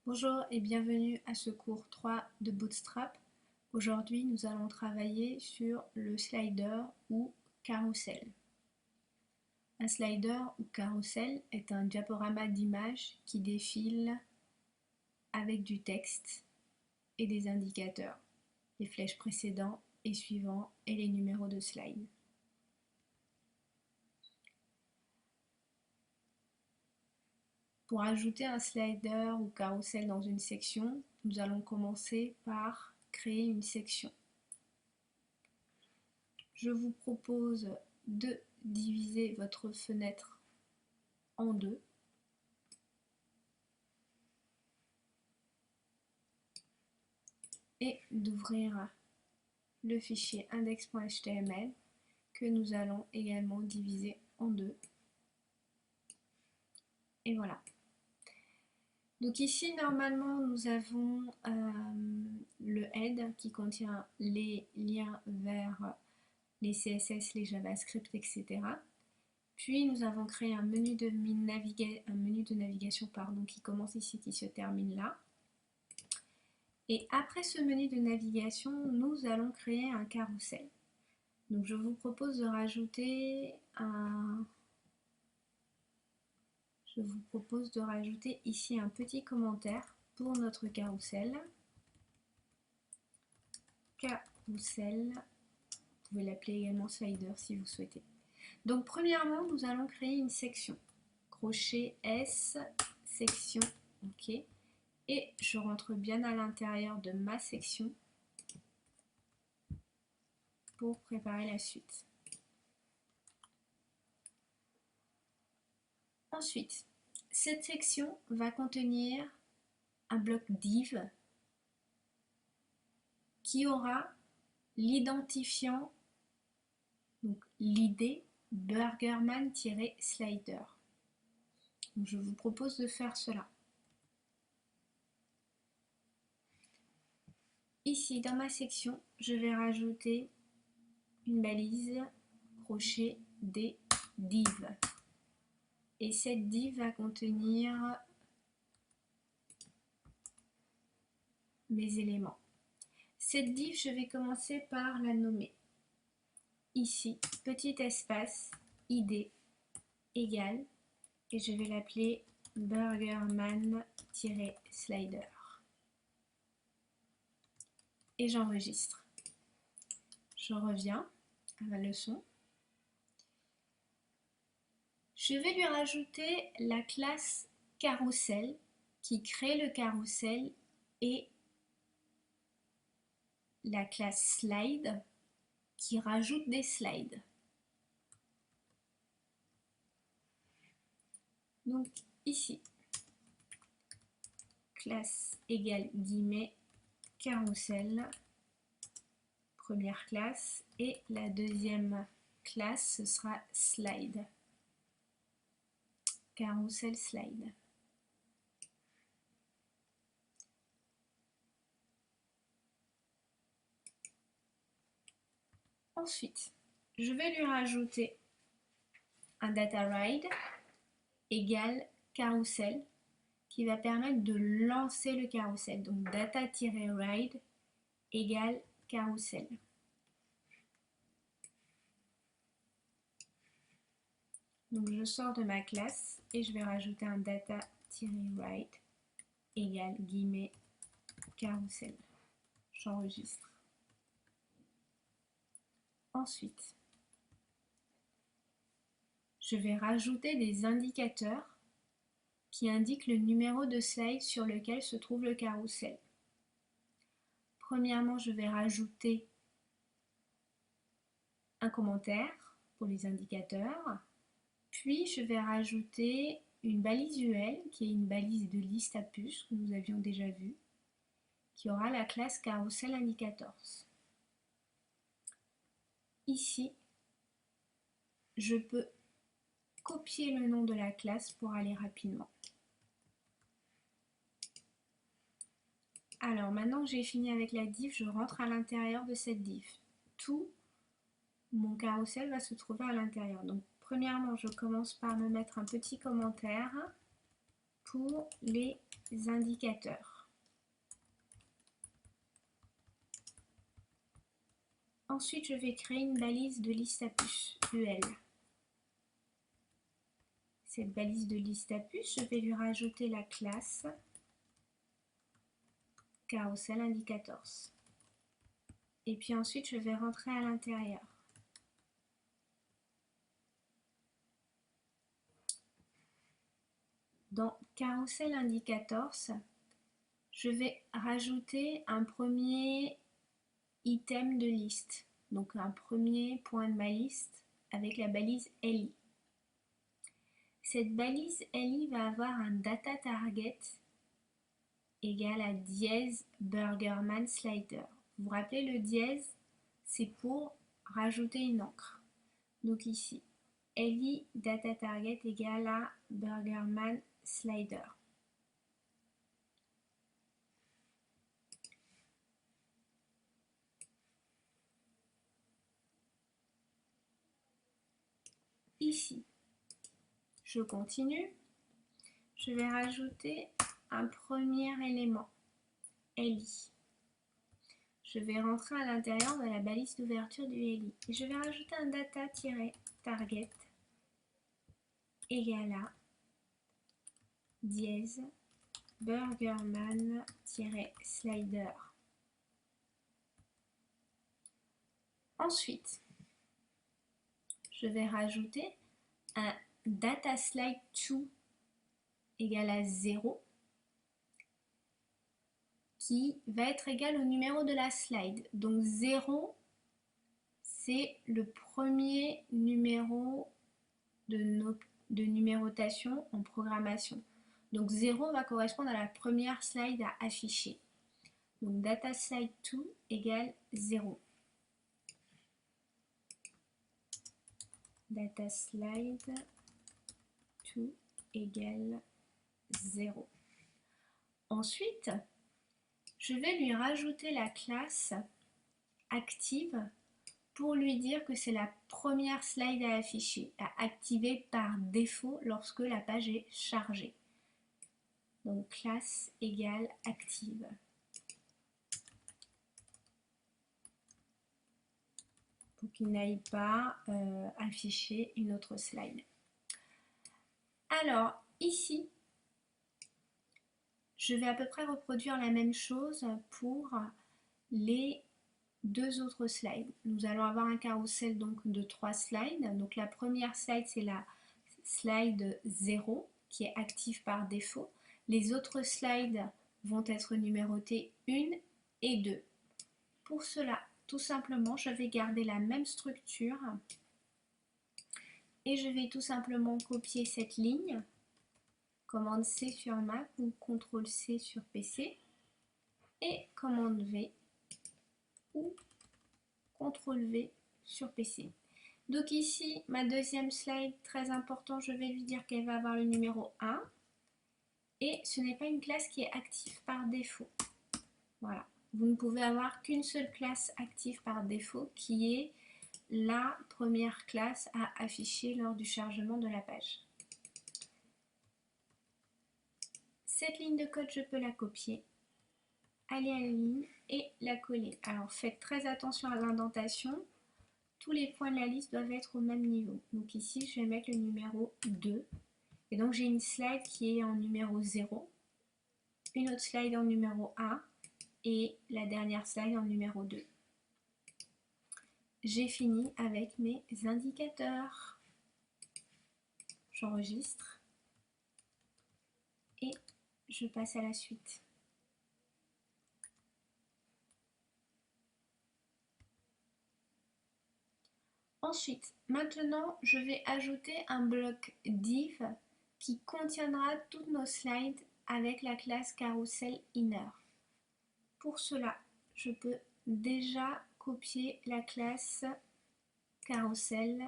Bonjour et bienvenue à ce cours 3 de Bootstrap. Aujourd'hui, nous allons travailler sur le slider ou carrousel. Un slider ou carrousel est un diaporama d'images qui défile avec du texte et des indicateurs, les flèches précédents et suivants et les numéros de slide. Pour ajouter un slider ou carrousel dans une section, nous allons commencer par créer une section. Je vous propose de diviser votre fenêtre en deux. Et d'ouvrir le fichier index.html que nous allons également diviser en deux. Et voilà. Donc ici, normalement, nous avons le head qui contient les liens vers les CSS, les JavaScript, etc. Puis nous avons créé un menu de navigation qui commence ici, qui se termine là. Et après ce menu de navigation, nous allons créer un carrousel. Donc je vous propose de rajouter ici un petit commentaire pour notre carrousel. Carrousel, vous pouvez l'appeler également slider si vous souhaitez. Donc premièrement, nous allons créer une section. Crochet S, section, OK. Et je rentre bien à l'intérieur de ma section pour préparer la suite. Ensuite, cette section va contenir un bloc div qui aura l'identifiant, donc l'id burgerman-slider. Je vous propose de faire cela. Ici, dans ma section, je vais rajouter une balise crochet des div. Et cette div va contenir mes éléments. Cette div, je vais commencer par la nommer. Ici, petit espace, id égale, et je vais l'appeler burgerman-slider. Et j'enregistre. Je reviens à ma leçon. Je vais lui rajouter la classe carrousel qui crée le carrousel et la classe slide qui rajoute des slides. Donc ici, classe égale guillemets carrousel, première classe, et la deuxième classe ce sera slide, carrousel slide. Ensuite, je vais lui rajouter un data ride égale carrousel qui va permettre de lancer le carrousel. Donc data-ride égale carrousel. Donc je sors de ma classe et je vais rajouter un data-ride égale guillemets carrousel. J'enregistre. Ensuite, je vais rajouter des indicateurs qui indiquent le numéro de slide sur lequel se trouve le carrousel. Premièrement, je vais rajouter un commentaire pour les indicateurs. Puis, je vais rajouter une balise UL, qui est une balise de liste à puces que nous avions déjà vue, qui aura la classe Carousel Indicators. Ici, je peux copier le nom de la classe pour aller rapidement. Alors, maintenant que j'ai fini avec la div, je rentre à l'intérieur de cette div. Tout mon carrousel va se trouver à l'intérieur. Donc, premièrement, je commence par me mettre un petit commentaire pour les indicateurs. Ensuite, je vais créer une balise de liste à puce UL. Cette balise de liste à puce, je vais lui rajouter la classe carousel indicators. Et puis ensuite, je vais rentrer à l'intérieur. Dans carousel indicators, je vais rajouter un premier item de liste, donc un premier point de ma liste avec la balise LI. Cette balise LI va avoir un data target égal à dièse Burgerman slider. Vous vous rappelez, le dièse, c'est pour rajouter une encre. Donc ici, LI data target égal à Burgerman slider. Ici, je continue. Je vais rajouter un premier élément, LI. Je vais rentrer à l'intérieur de la balise d'ouverture du LI. Et je vais rajouter un data-target égal à dièse Burgerman-slider. Ensuite, je vais rajouter un dataSlide2 égal à 0 qui va être égal au numéro de la slide. Donc 0, c'est le premier numéro de numérotation en programmation. Donc 0 va correspondre à la première slide à afficher. Donc dataSlide2 égale 0. DataSlide2 égale 0. Ensuite, je vais lui rajouter la classe active pour lui dire que c'est la première slide à afficher, à activer par défaut lorsque la page est chargée. Donc classe égale active. Pour qu'il n'aille pas afficher une autre slide. Alors ici, je vais à peu près reproduire la même chose pour les deux autres slides. Nous allons avoir un carrousel donc de 3 slides. Donc la première slide, c'est la slide 0 qui est active par défaut. Les autres slides vont être numérotés 1 et 2. Pour cela, tout simplement, je vais garder la même structure et je vais tout simplement copier cette ligne. Commande C sur Mac ou CTRL C sur PC et commande V ou CTRL V sur PC. Donc ici, ma deuxième slide, très important, je vais lui dire qu'elle va avoir le numéro 1 et ce n'est pas une classe qui est active par défaut. Voilà, vous ne pouvez avoir qu'une seule classe active par défaut qui est la première classe à afficher lors du chargement de la page. Cette ligne de code, je peux la copier, aller à la ligne et la coller. Alors faites très attention à l'indentation. Tous les points de la liste doivent être au même niveau. Donc ici, je vais mettre le numéro 2. Et donc j'ai une slide qui est en numéro 0, une autre slide en numéro 1 et la dernière slide en numéro 2. J'ai fini avec mes indicateurs. J'enregistre et je passe à la suite. Ensuite, maintenant, je vais ajouter un bloc div qui contiendra toutes nos slides avec la classe carousel inner. Pour cela, je peux déjà copier la classe carousel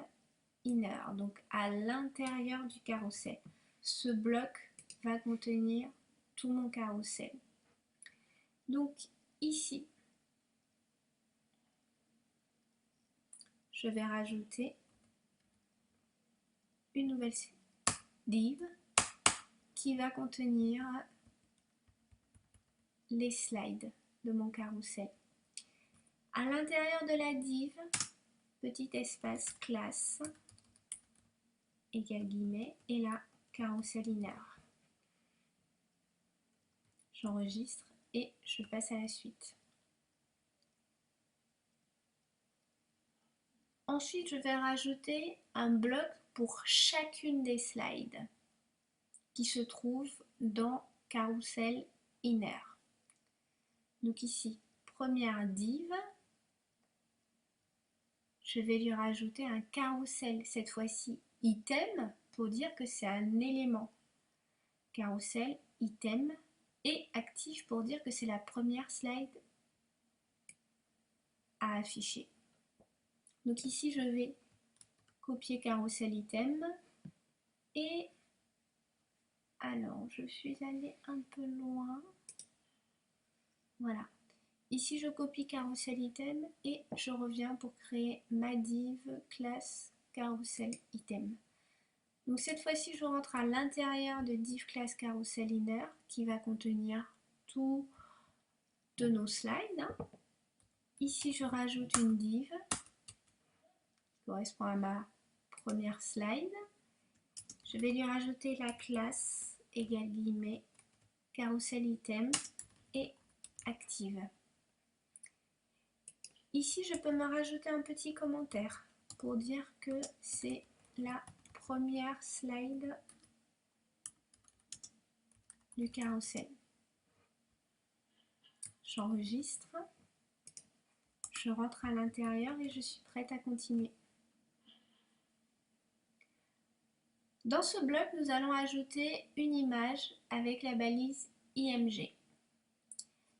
inner, donc à l'intérieur du carrousel. Ce bloc va contenir tout mon carrousel. Donc ici, je vais rajouter une nouvelle div qui va contenir les slides de mon carrousel. À l'intérieur de la div, petit espace classe, égale guillemets, et là, carrousel inner. J'enregistre et je passe à la suite. Ensuite, je vais rajouter un bloc pour chacune des slides qui se trouvent dans Carousel Inner. Donc ici, première div, je vais lui rajouter un carrousel, cette fois-ci item, pour dire que c'est un élément. Carrousel, item, et actif pour dire que c'est la première slide à afficher. Donc ici, je vais copier carrousel item et alors je suis allée un peu loin. Voilà. Ici, je copie carousel item et je reviens pour créer ma div classe carousel item. Donc cette fois-ci, je rentre à l'intérieur de div class carousel inner qui va contenir tout de nos slides. Ici, je rajoute une div qui correspond à ma première slide. Je vais lui rajouter la classe égale guillemets carousel item et active. Ici, je peux me rajouter un petit commentaire pour dire que c'est la première slide du carrousel. J'enregistre, je rentre à l'intérieur et je suis prête à continuer. Dans ce bloc, nous allons ajouter une image avec la balise IMG.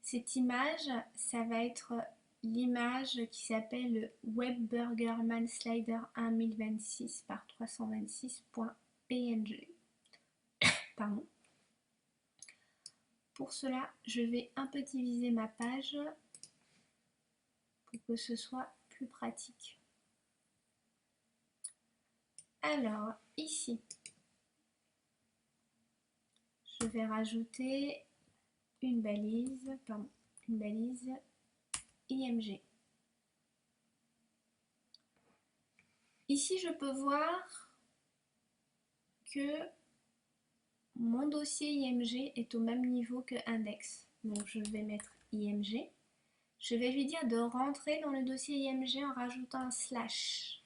Cette image, ça va être l'image qui s'appelle le Web Burgerman Slider 1026 par 326.png. Pardon. Pour cela, je vais un peu diviser ma page pour que ce soit plus pratique. Alors, ici, je vais rajouter une balise IMG. Ici, je peux voir que mon dossier IMG est au même niveau que index. Donc, je vais mettre IMG. Je vais lui dire de rentrer dans le dossier IMG en rajoutant un slash.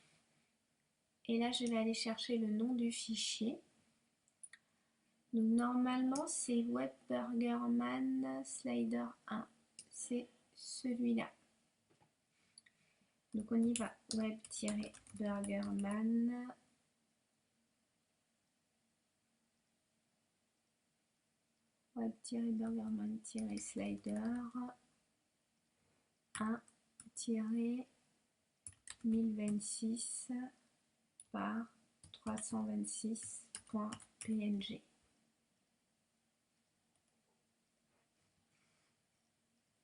Et là, je vais aller chercher le nom du fichier. Donc, normalement, c'est WebBurgerman Slider 1. C'est celui-là. Donc, on y va. Web-burgerman. Web-burgerman-slider 1-1026 par 326.png.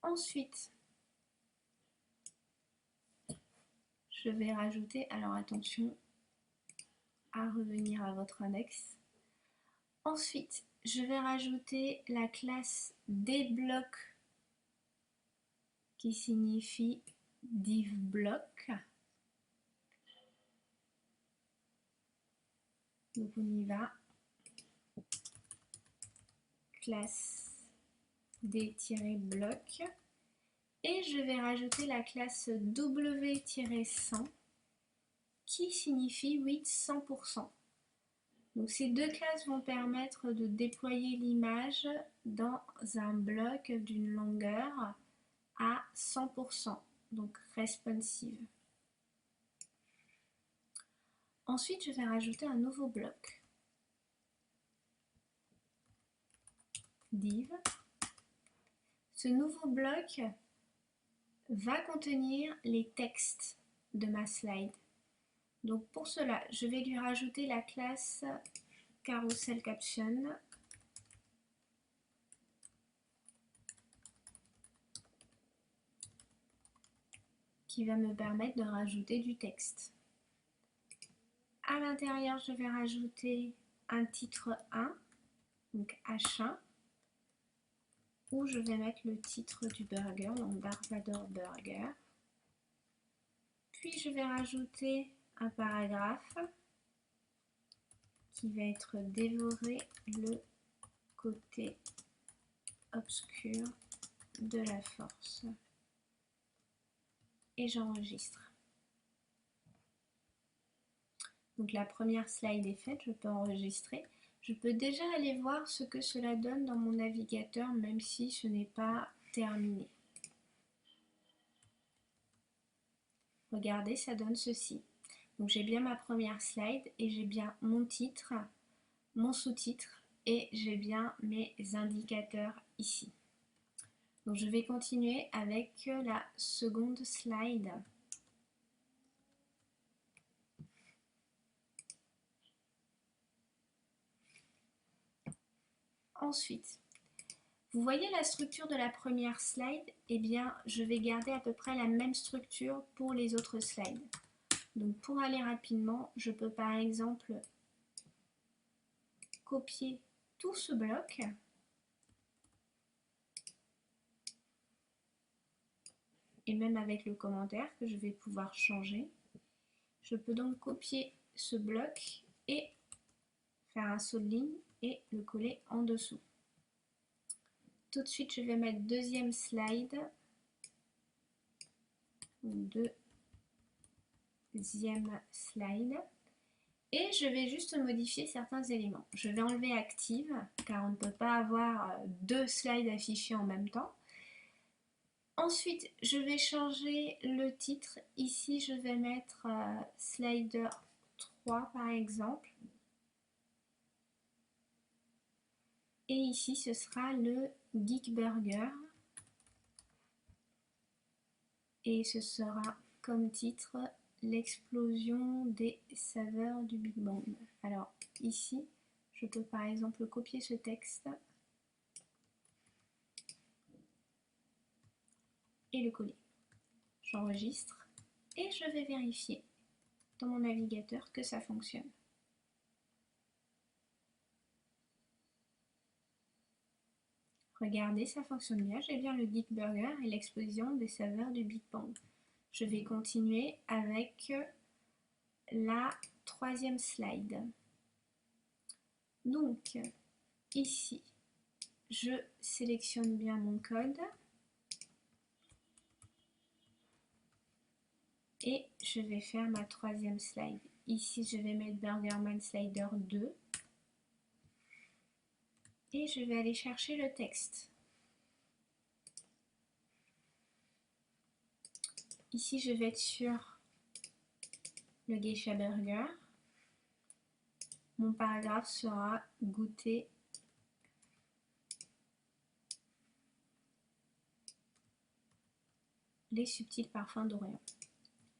Ensuite, je vais rajouter, alors attention à revenir à votre index. Ensuite, je vais rajouter la classe dBlock qui signifie divBlock. Donc on y va. Classe d-block. Et je vais rajouter la classe w-100 qui signifie width 100%. Donc ces deux classes vont permettre de déployer l'image dans un bloc d'une longueur à 100%, donc responsive. Ensuite, je vais rajouter un nouveau bloc. Div. Ce nouveau bloc va contenir les textes de ma slide. Donc pour cela, je vais lui rajouter la classe carousel caption qui va me permettre de rajouter du texte. À l'intérieur, je vais rajouter un titre 1, donc H1. où je vais mettre le titre du burger, donc Dark Burger. Puis je vais rajouter un paragraphe qui va être dévorer le côté obscur de la force. Et j'enregistre. Donc la première slide est faite, je peux enregistrer. Je peux déjà aller voir ce que cela donne dans mon navigateur, même si ce n'est pas terminé. Regardez, ça donne ceci. Donc j'ai bien ma première slide et j'ai bien mon titre, mon sous-titre et j'ai bien mes indicateurs ici. Donc je vais continuer avec la seconde slide. Ensuite, vous voyez la structure de la première slide? Eh bien, je vais garder à peu près la même structure pour les autres slides. Donc pour aller rapidement, je peux par exemple copier tout ce bloc et même avec le commentaire que je vais pouvoir changer. Je peux donc copier ce bloc et faire un saut de ligne et le coller en dessous. Tout de suite, je vais mettre deuxième slide, deuxième slide, et je vais juste modifier certains éléments. Je vais enlever active, car on ne peut pas avoir deux slides affichés en même temps. Ensuite, je vais changer le titre. Ici, je vais mettre Slider 3 par exemple. Et ici, ce sera le Geek Burger. Et ce sera comme titre l'explosion des saveurs du Big Bang. Alors ici, je peux par exemple copier ce texte et le coller. J'enregistre et je vais vérifier dans mon navigateur que ça fonctionne. Regardez, ça fonctionne bien. J'ai bien le Geek Burger et l'explosion des saveurs du Big Bang. Je vais continuer avec la troisième slide. Donc, ici, je sélectionne bien mon code et je vais faire ma troisième slide. Ici, je vais mettre Burgerman Slider 2 et je vais aller chercher le texte. Ici, je vais être sur le Geisha Burger. Mon paragraphe sera goûter les subtils parfums d'Orient.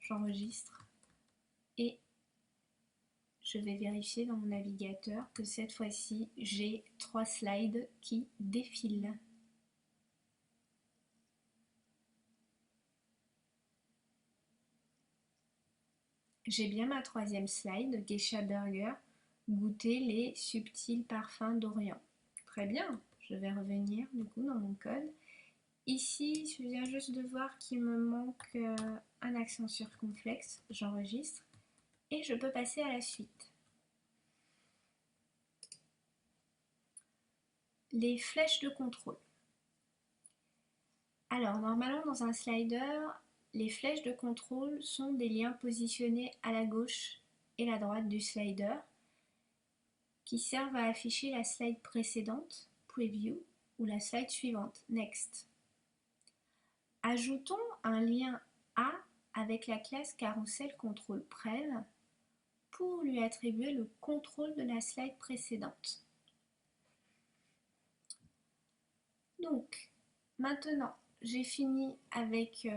J'enregistre et je vais vérifier dans mon navigateur que cette fois-ci, j'ai 3 slides qui défilent. J'ai bien ma troisième slide, Geisha Burger, goûter les subtils parfums d'Orient. Très bien, je vais revenir du coup dans mon code. Ici, je viens juste de voir qu'il me manque un accent circonflexe. J'enregistre et je peux passer à la suite. Les flèches de contrôle. Alors, normalement, dans un slider, les flèches de contrôle sont des liens positionnés à la gauche et la droite du slider qui servent à afficher la slide précédente, Preview, ou la slide suivante, Next. Ajoutons un lien A avec la classe Carousel Control Prev pour lui attribuer le contrôle de la slide précédente. Donc, maintenant, j'ai fini avec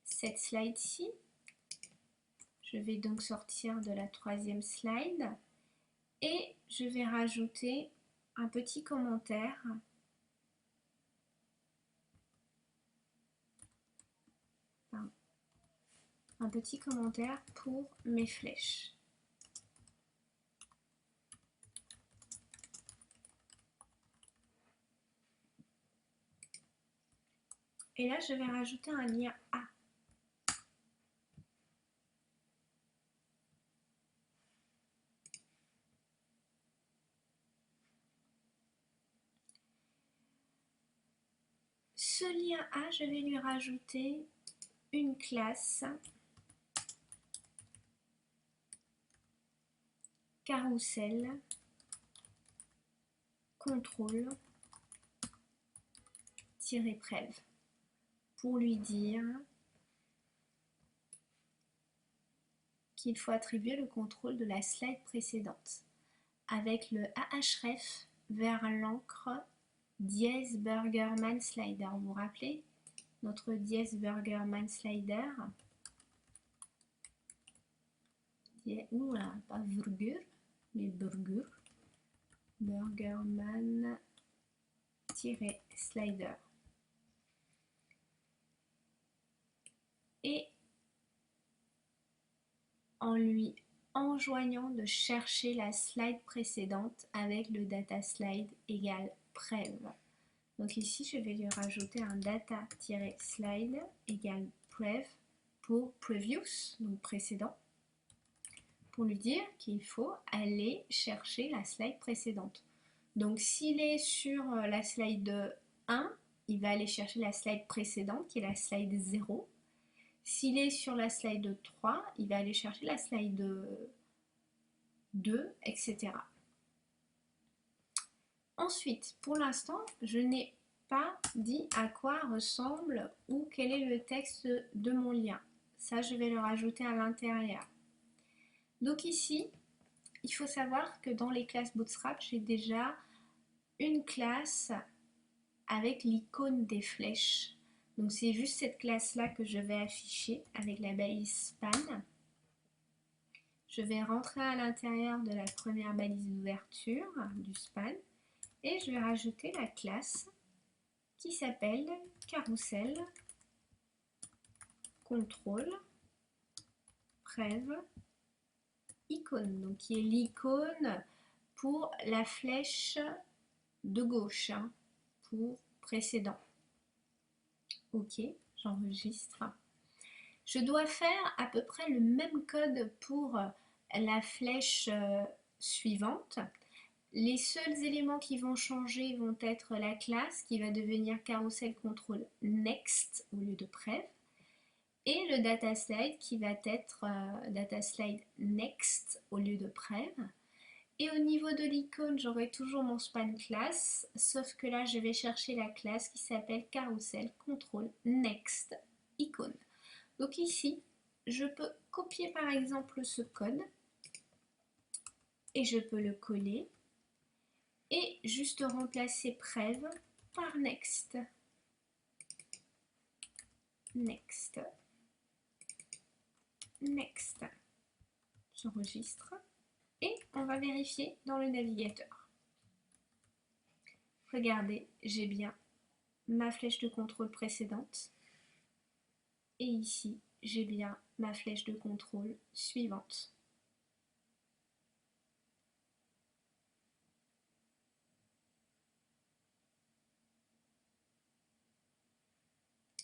cette slide-ci. Je vais donc sortir de la troisième slide et je vais rajouter un petit commentaire pour mes flèches. Et là, je vais rajouter un lien A. Ce lien A, je vais lui rajouter une classe carrousel contrôle-prev pour lui dire qu'il faut attribuer le contrôle de la slide précédente avec le ahref vers l'encre dièse Burgerman slider. Vous vous rappelez notre dièse Burgerman slider? Oula, pas burger, mais burger. Burgerman-slider. Et en lui enjoignant de chercher la slide précédente avec le data slide égale prev. Donc ici, je vais lui rajouter un data-slide égale prev pour previous, donc précédent, pour lui dire qu'il faut aller chercher la slide précédente. Donc s'il est sur la slide 1, il va aller chercher la slide précédente qui est la slide 0. S'il est sur la slide 3, il va aller chercher la slide 2, etc. Ensuite, pour l'instant, je n'ai pas dit à quoi ressemble ou quel est le texte de mon lien. Ça, je vais le rajouter à l'intérieur. Donc ici, il faut savoir que dans les classes Bootstrap, j'ai déjà une classe avec l'icône des flèches. Donc c'est juste cette classe-là que je vais afficher avec la balise span. Je vais rentrer à l'intérieur de la première balise d'ouverture du span et je vais rajouter la classe qui s'appelle carousel contrôle prev icône, donc qui est l'icône pour la flèche de gauche, hein, pour précédent. Ok, j'enregistre. Je dois faire à peu près le même code pour la flèche suivante. Les seuls éléments qui vont changer vont être la classe qui va devenir carousel control next au lieu de prev et le data slide qui va être data slide next au lieu de prev. Et au niveau de l'icône, j'aurai toujours mon span class, sauf que là, je vais chercher la classe qui s'appelle carousel control next icône. Donc ici, je peux copier par exemple ce code et je peux le coller et juste remplacer prev par next. Next. Next. J'enregistre et on va vérifier dans le navigateur. Regardez, j'ai bien ma flèche de contrôle précédente et ici, j'ai bien ma flèche de contrôle suivante.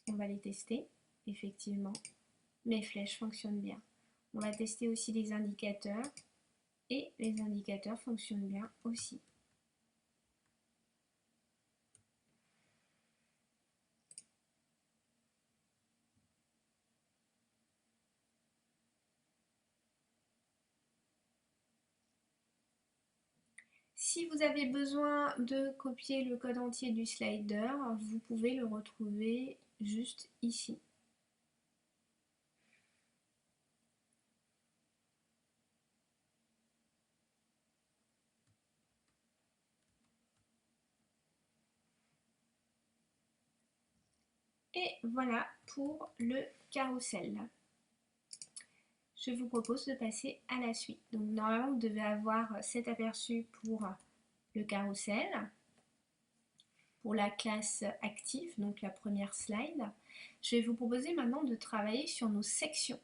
On va les tester. Effectivement, mes flèches fonctionnent bien. On va tester aussi les indicateurs et les indicateurs fonctionnent bien aussi. Si vous avez besoin de copier le code entier du slider, vous pouvez le retrouver juste ici. Et voilà pour le carrousel. Je vous propose de passer à la suite. Donc normalement, vous devez avoir cet aperçu pour le carrousel, pour la classe active, donc la première slide. Je vais vous proposer maintenant de travailler sur nos sections.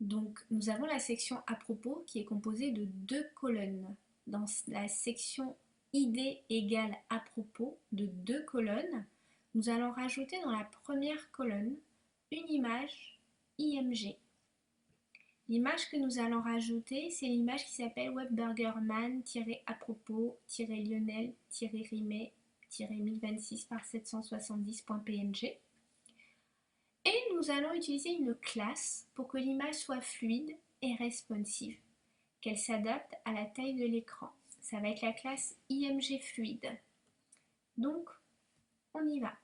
Donc nous avons la section à propos qui est composée de 2 colonnes. Dans la section ID égale à propos de 2 colonnes, nous allons rajouter dans la première colonne une image IMG. L'image que nous allons rajouter, c'est l'image qui s'appelle webburgerman-apropos-lionel-rimet-1026 par 770.png. Et nous allons utiliser une classe pour que l'image soit fluide et responsive, qu'elle s'adapte à la taille de l'écran. Ça va être la classe IMG fluide. Donc, on y va.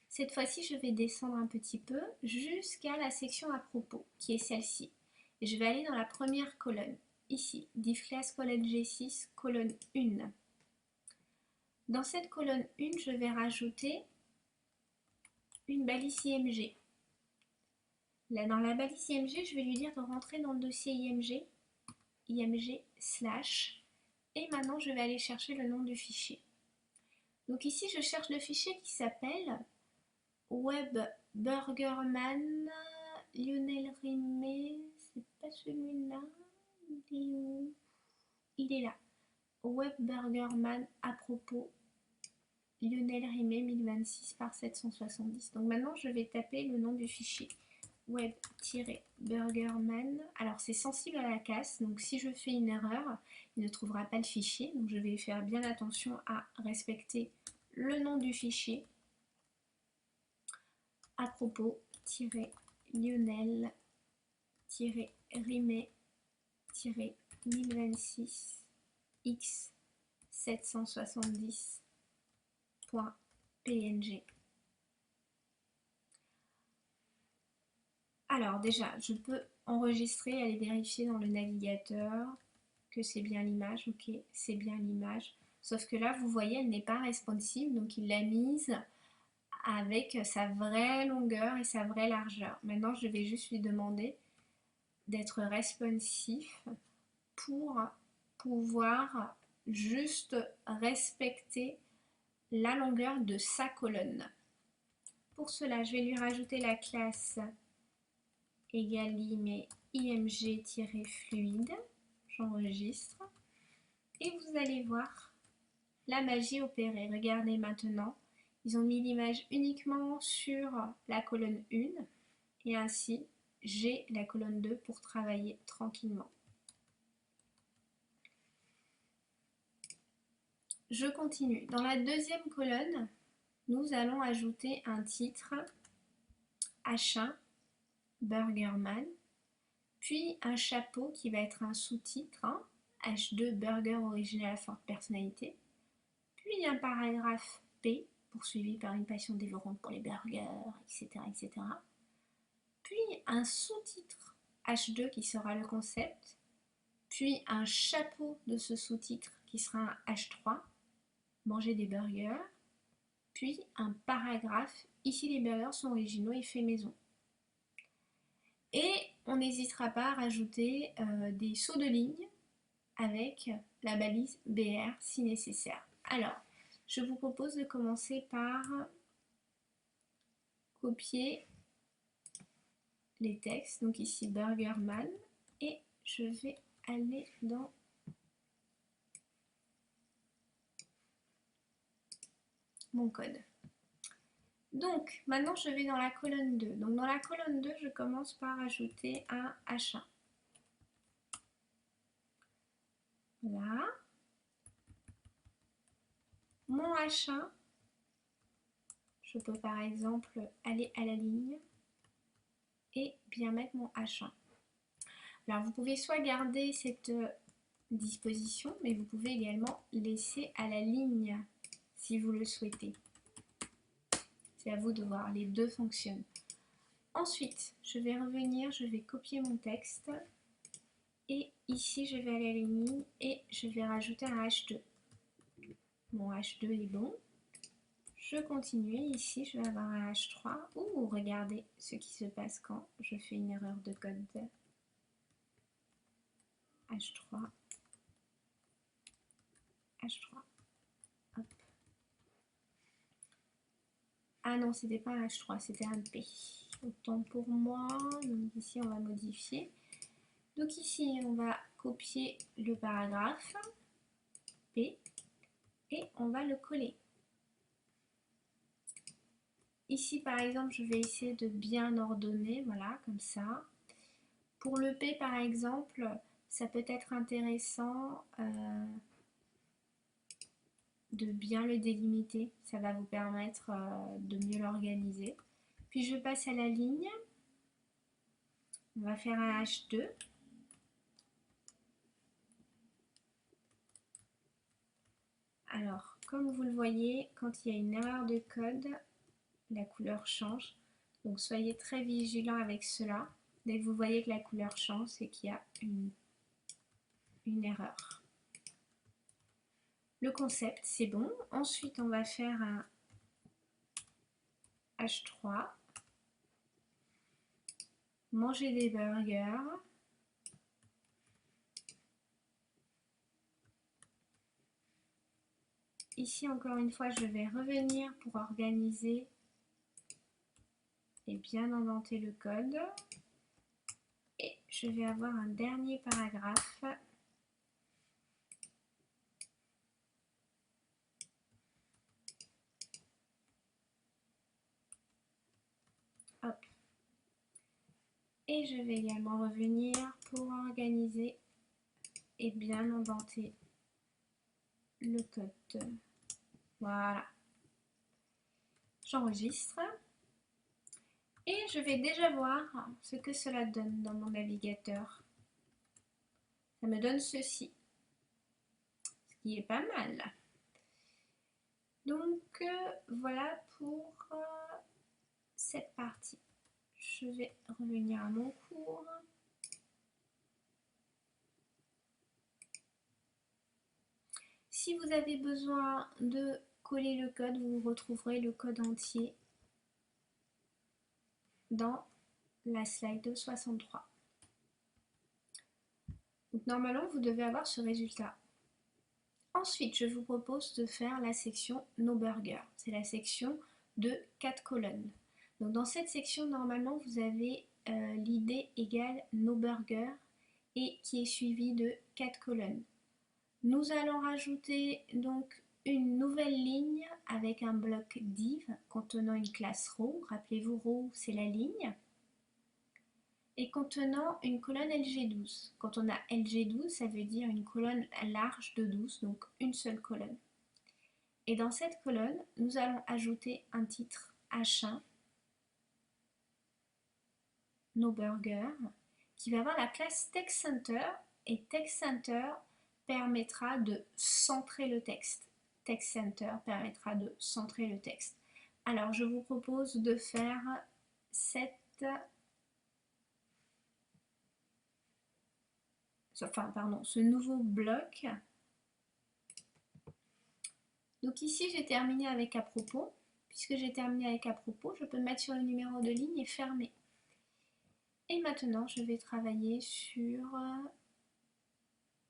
Cette fois-ci, je vais descendre un petit peu jusqu'à la section à propos, qui est celle-ci. Et je vais aller dans la première colonne, ici, div class colonne G6, colonne 1. Dans cette colonne 1, je vais rajouter une balise IMG. Là, dans la balise IMG, je vais lui dire de rentrer dans le dossier IMG, IMG/, et maintenant je vais aller chercher le nom du fichier. Donc ici, je cherche le fichier qui s'appelle webburgerman Lionel Rimet, c'est pas celui-là, il est où? Il est là. Webburgerman à propos Lionel Rimet 1026 par 770. Donc maintenant je vais taper le nom du fichier web-burgerman. Alors c'est sensible à la casse, donc si je fais une erreur, il ne trouvera pas le fichier. Donc je vais faire bien attention à respecter le nom du fichier. À propos, Lionel, Rimet, 1026 x 770.png. Alors déjà, je peux enregistrer, aller vérifier dans le navigateur que c'est bien l'image. Ok, c'est bien l'image. Sauf que là, vous voyez, elle n'est pas responsive, donc il l'a mise avec sa vraie longueur et sa vraie largeur. Maintenant, je vais juste lui demander d'être responsif pour pouvoir juste respecter la longueur de sa colonne. Pour cela, je vais lui rajouter la classe égale img-fluide. J'enregistre. Et vous allez voir la magie opérer. Regardez maintenant. Ils ont mis l'image uniquement sur la colonne 1 et ainsi j'ai la colonne 2 pour travailler tranquillement. Je continue. Dans la deuxième colonne, nous allons ajouter un titre H1 Burgerman, puis un chapeau qui va être un sous-titre H2 Burger original à forte personnalité, puis un paragraphe P poursuivi par une passion dévorante pour les burgers, etc., etc. Puis un sous-titre H2 qui sera le concept, puis un chapeau de ce sous-titre qui sera un H3, manger des burgers, puis un paragraphe, ici les burgers sont originaux et faits maison. Et on n'hésitera pas à rajouter des sauts de ligne avec la balise BR si nécessaire. Alors, je vous propose de commencer par copier les textes. Donc ici Burgerman et je vais aller dans mon code. Donc maintenant je vais dans la colonne 2. Donc dans la colonne 2, je commence par ajouter un H1. Voilà. Mon H1, je peux par exemple aller à la ligne et bien mettre mon H1. Alors vous pouvez soit garder cette disposition, mais vous pouvez également laisser à la ligne si vous le souhaitez. C'est à vous de voir, les deux fonctionnent. Ensuite, je vais revenir, je vais copier mon texte et ici je vais aller à la ligne et je vais rajouter un H2. Mon H2 est bon. Je continue, ici je vais avoir un H3. Ouh, regardez ce qui se passe quand je fais une erreur de code. H3, H3. Hop. Ah non, c'était pas un H3, c'était un P. Autant pour moi. Donc ici, on va modifier. Donc ici, on va copier le paragraphe P et on va le coller. Ici, par exemple, je vais essayer de bien ordonner, voilà, comme ça. Pour le P, par exemple, ça peut être intéressant de bien le délimiter. Ça va vous permettre de mieux l'organiser. Puis je passe à la ligne. On va faire un H2. Alors, comme vous le voyez, quand il y a une erreur de code, la couleur change. Donc soyez très vigilant avec cela. Dès que vous voyez que la couleur change, c'est qu'il y a une erreur. Le concept, c'est bon. Ensuite, on va faire un H3. Manger des burgers. Ici, encore une fois, je vais revenir pour organiser et bien indenter le code. Et je vais avoir un dernier paragraphe. Hop. Et je vais également revenir pour organiser et bien indenter le code. Voilà. J'enregistre. Et je vais déjà voir ce que cela donne dans mon navigateur. Ça me donne ceci, ce qui est pas mal. Donc voilà pour cette partie. Je vais revenir à mon cours. Si vous avez besoin de coller le code, vous retrouverez le code entier dans la slide 63. Donc normalement, vous devez avoir ce résultat. Ensuite, je vous propose de faire la section Nos burgers. C'est la section de 4 colonnes. Donc dans cette section, normalement, vous avez l'idée égale Nos burgers et qui est suivie de 4 colonnes. Nous allons rajouter donc une nouvelle ligne avec un bloc div contenant une classe row. Rappelez-vous, row, c'est la ligne. Et contenant une colonne LG12. Quand on a LG12, ça veut dire une colonne large de 12, donc une seule colonne. Et dans cette colonne, nous allons ajouter un titre H1, Nos burgers, qui va avoir la classe TextCenter, et TextCenter permettra de centrer le texte. TextCenter permettra de centrer le texte. Alors, je vous propose de faire ce nouveau bloc. Donc ici, j'ai terminé avec à propos. Puisque j'ai terminé avec à propos, je peux me mettre sur le numéro de ligne et fermer. Et maintenant, je vais travailler sur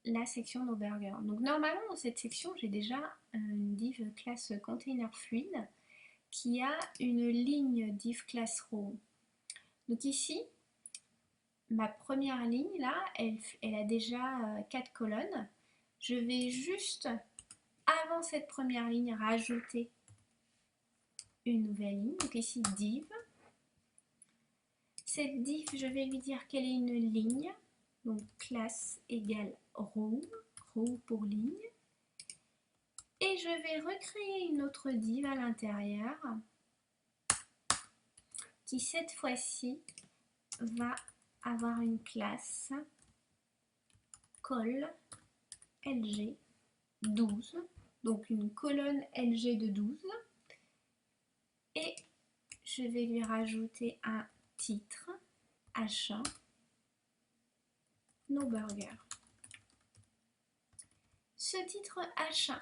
la section Nos burgers. Donc normalement, dans cette section, j'ai déjà une div class container fluide qui a une ligne div class row. Donc ici, ma première ligne là, elle a déjà 4 colonnes. Je vais juste, avant cette première ligne, rajouter une nouvelle ligne. Donc ici, div. Cette div, je vais lui dire qu'elle est une ligne. Donc classe égale row, row pour ligne. Et je vais recréer une autre div à l'intérieur qui cette fois-ci va avoir une classe col LG 12, donc une colonne LG de 12. Et je vais lui rajouter un titre H1, Nos burgers. Ce titre H1,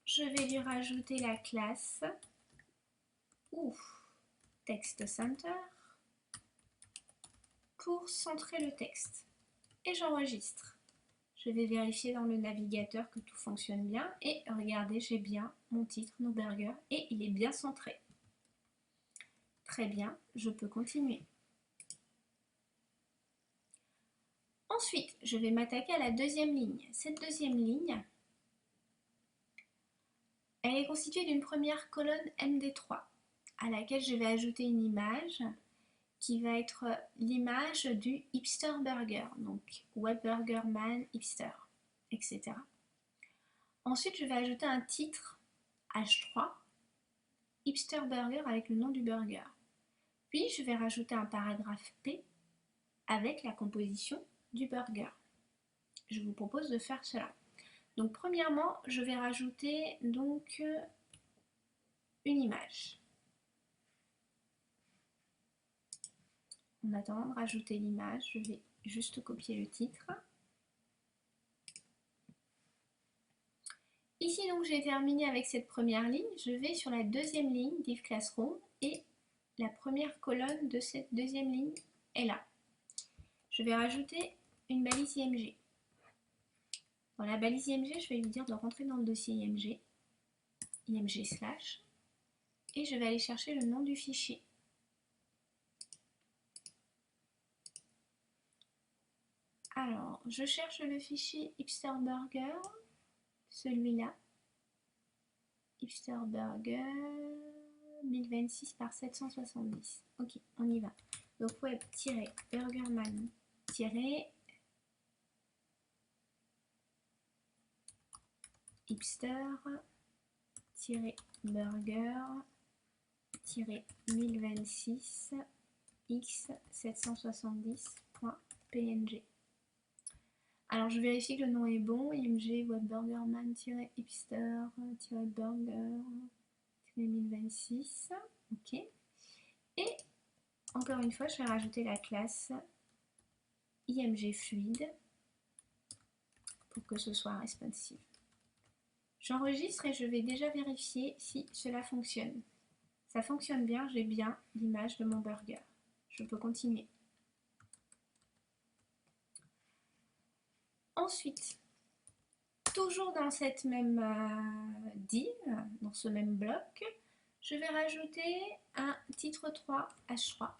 je vais lui rajouter la classe TextCenter pour centrer le texte. Et j'enregistre. Je vais vérifier dans le navigateur que tout fonctionne bien. Et regardez, j'ai bien mon titre, Nos burgers, et il est bien centré. Très bien, je peux continuer. Ensuite, je vais m'attaquer à la deuxième ligne. Cette deuxième ligne, elle est constituée d'une première colonne MD3. à laquelle je vais ajouter une image qui va être l'image du hipster burger, donc Web Burger Man hipster, etc. Ensuite, je vais ajouter un titre H3, hipster burger avec le nom du burger. Puis, je vais rajouter un paragraphe P avec la composition du burger. Je vous propose de faire cela. Donc, premièrement, je vais rajouter donc une image. En attendant de rajouter l'image, je vais juste copier le titre. Ici, donc, j'ai terminé avec cette première ligne. Je vais sur la deuxième ligne div classroom et la première colonne de cette deuxième ligne est là. Je vais rajouter une balise IMG. Dans la balise IMG, je vais lui dire de rentrer dans le dossier IMG, IMG/, et je vais aller chercher le nom du fichier. Alors, je cherche le fichier hipster burger, celui-là, hipster burger 1026 par 770. Ok, on y va. Donc web-burgerman- hipster-burger-1026 x770.png. Alors je vérifie que le nom est bon, img webburgerman-hipster-burger-1026. Ok. Et encore une fois, je vais rajouter la classe img fluide pour que ce soit responsive. J'enregistre et je vais déjà vérifier si cela fonctionne. Ça fonctionne bien, j'ai bien l'image de mon burger. Je peux continuer. Ensuite, toujours dans cette même div, dans ce même bloc, je vais rajouter un titre 3 H3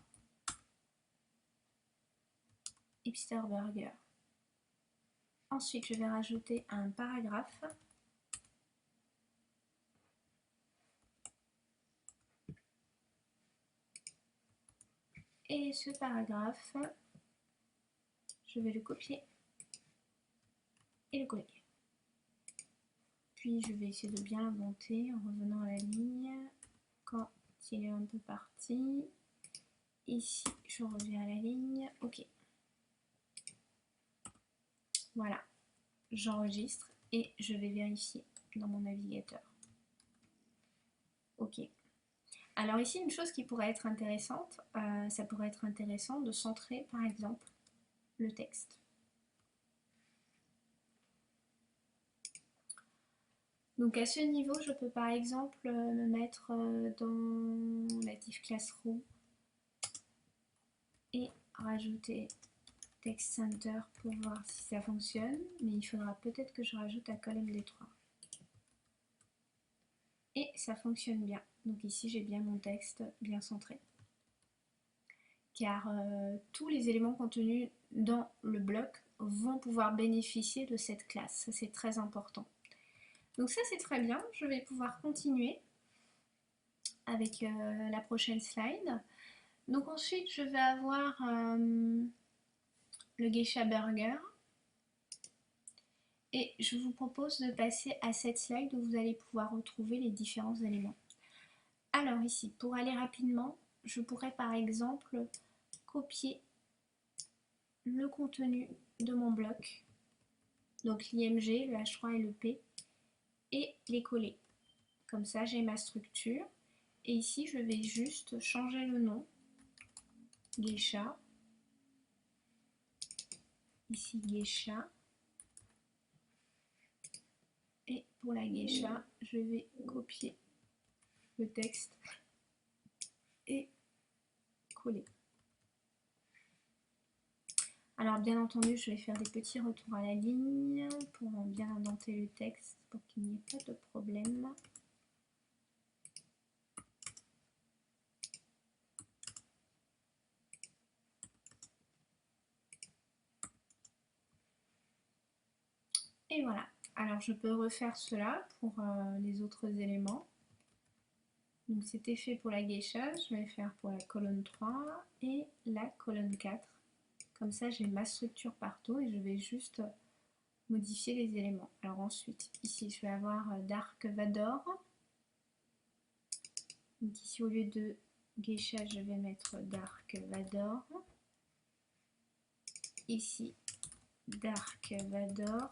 hipster burger. Ensuite, je vais rajouter un paragraphe. Et ce paragraphe, je vais le copier et le coller. Puis je vais essayer de bien l'inventer en revenant à la ligne quand il est un peu parti. Ici, je reviens à la ligne. Ok. Voilà. J'enregistre et je vais vérifier dans mon navigateur. Ok. Alors ici, une chose qui pourrait être intéressante, ça pourrait être intéressant de centrer par exemple le texte. Donc à ce niveau, je peux par exemple me mettre dans la div classroom et rajouter text center pour voir si ça fonctionne, mais il faudra peut-être que je rajoute un colonne D3. Et ça fonctionne bien. Donc ici, j'ai bien mon texte bien centré. Car tous les éléments contenus dans le bloc vont pouvoir bénéficier de cette classe. Ça, c'est très important. Donc ça, c'est très bien. Je vais pouvoir continuer avec la prochaine slide. Donc ensuite, je vais avoir le geisha burger. Et je vous propose de passer à cette slide où vous allez pouvoir retrouver les différents éléments. Alors ici, pour aller rapidement, je pourrais par exemple copier le contenu de mon bloc, donc l'IMG, le H3 et le P, et les coller. Comme ça, j'ai ma structure. Et ici, je vais juste changer le nom, geisha. Ici, geisha. Et pour la geisha, je vais copier le texte et coller. Alors bien entendu, je vais faire des petits retours à la ligne pour bien indenter le texte pour qu'il n'y ait pas de problème. Et voilà. Alors je peux refaire cela pour les autres éléments. Donc c'était fait pour la geisha, je vais faire pour la colonne 3 et la colonne 4. Comme ça j'ai ma structure partout et je vais juste modifier les éléments. Alors ensuite, ici je vais avoir Dark Vador. Donc ici au lieu de geisha, je vais mettre Dark Vador. Ici, Dark Vador.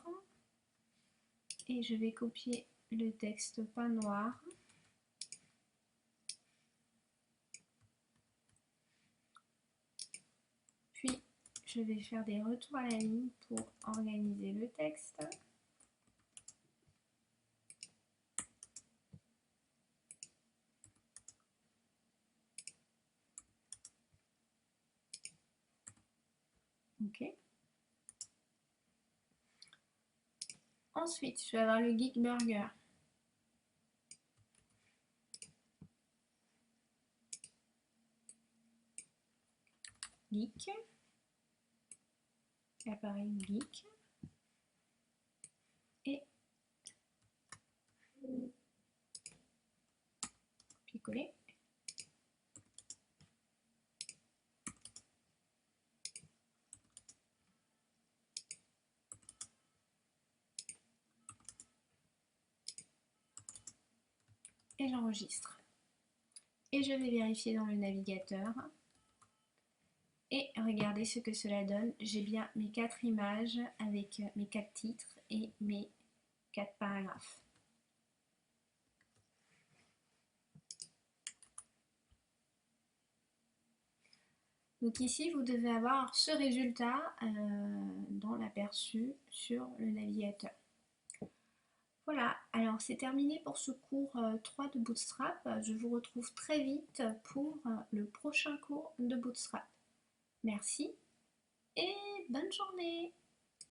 Et je vais copier le texte pain noir. Puis, je vais faire des retours à la ligne pour organiser le texte. Ok. Ensuite, je vais avoir le Geek Burger. Geek. Appareil Geek. Et picoler. Et j'enregistre. Et je vais vérifier dans le navigateur. Et regardez ce que cela donne. J'ai bien mes 4 images avec mes 4 titres et mes 4 paragraphes. Donc ici, vous devez avoir ce résultat dans l'aperçu sur le navigateur. Voilà, alors c'est terminé pour ce cours 3 de Bootstrap. Je vous retrouve très vite pour le prochain cours de Bootstrap. Merci et bonne journée!